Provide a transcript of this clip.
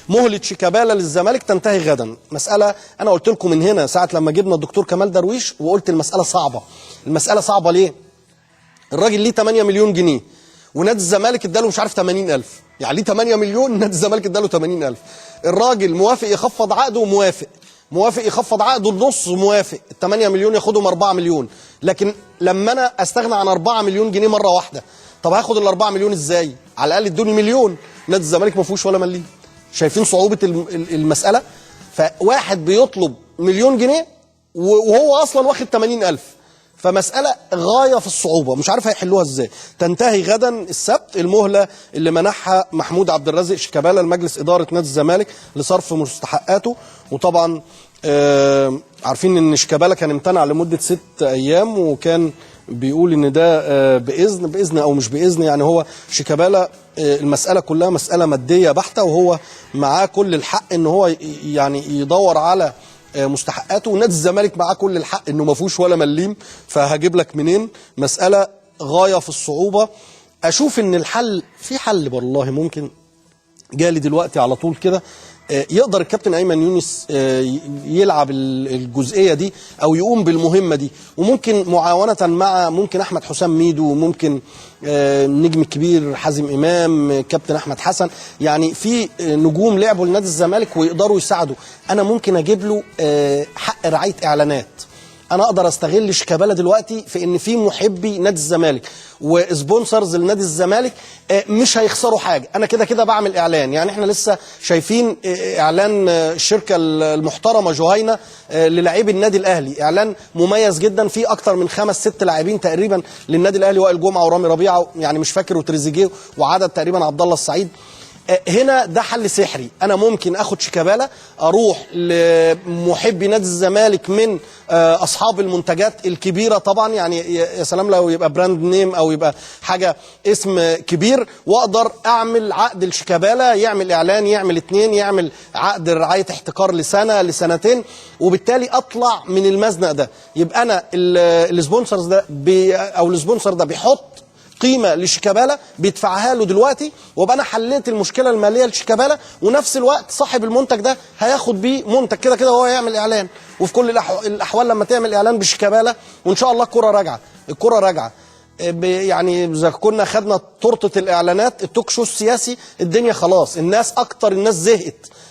مهله شيكابالا للزمالك تنتهي غدا. مساله انا قلت لكم من هنا ساعه لما جبنا الدكتور كمال درويش وقلت المساله صعبه. المساله صعبه ليه؟ الراجل ليه 8 مليون جنيه ونادي الزمالك اداله مش عارف 80,000، يعني ليه 8 مليون نادي الزمالك اداله 80,000. الراجل موافق يخفض عقده، موافق يخفض عقده النص، موافق ال 8 مليون ياخدهم 4 مليون. لكن لما انا استغنى عن 4 مليون جنيه مره واحده، طب هاخد ال 4 مليون ازاي؟ على الاقل ادوني مليون. نادي الزمالك ما فيهوش ولا مليم. شايفين صعوبه المساله؟ فواحد بيطلب مليون جنيه وهو اصلا واخد 80,000، فمسألة غاية في الصعوبة، مش عارف هيحلوها ازاي. تنتهي غدا السبت المهلة اللي منحها محمود عبد الرازق شيكابالا لمجلس إدارة نادي الزمالك لصرف مستحقاته. وطبعا عارفين ان شيكابالا كان امتنع لمدة 6 أيام، وكان بيقول ان ده بإذن او مش بإذن. يعني هو شيكابالا المسألة كلها مسألة مادية بحتة، وهو معاه كل الحق ان هو يعني يدور على مستحقاته، ونادي الزمالك معاه كل الحق انه ما فيهوش ولا مليم. فهجيب لك منين؟ مساله غايه في الصعوبه. اشوف ان الحل في حل والله ممكن جالي دلوقتي على طول كده. يقدر الكابتن ايمن يونس يلعب الجزئيه دي او يقوم بالمهمه دي، وممكن معاونه مع ممكن احمد حسام ميدو، وممكن النجم الكبير حازم امام، كابتن احمد حسن. يعني في نجوم لعبوا لنادي الزمالك ويقدروا يساعدوا. انا ممكن اجيب له حق رعايه اعلانات. انا اقدر استغل شيكابالا دلوقتي في ان في محبي نادي الزمالك وسبونسرز لنادي الزمالك مش هيخسروا حاجه. انا كده كده بعمل اعلان. يعني احنا لسه شايفين اعلان الشركه المحترمه جهينه للاعبي النادي الاهلي، اعلان مميز جدا فيه اكتر من 5-6 لاعبين تقريبا للنادي الاهلي، وائل جمعه ورامي ربيعه يعني مش فاكر، وتريزيجيه، وعدد تقريبا عبد الله السعيد. هنا ده حل سحري. انا ممكن اخد شيكابالا اروح لمحبي نادي الزمالك من اصحاب المنتجات الكبيره طبعا، يعني يا سلام لو يبقى براند نيم او يبقى حاجه اسم كبير، واقدر اعمل عقد لشيكابالا يعمل اعلان، يعمل 2، يعمل عقد رعايه احتكار لسنه لسنتين، وبالتالي اطلع من المزنق ده. يبقى انا السبونسرز ده او السبونسر ده بيحط قيمه لشيكابالا بيدفعها له دلوقتي، وابقى انا حليت المشكله الماليه لشيكابالا، ونفس الوقت صاحب المنتج ده هياخد بيه منتج كده كده وهو يعمل اعلان. وفي كل الاحوال لما تعمل اعلان بشيكابالا وان شاء الله الكره راجعه، الكره راجعه. يعني اذا كنا خدنا تورته الاعلانات التوك شو السياسي، الدنيا خلاص، الناس اكتر، الناس زهقت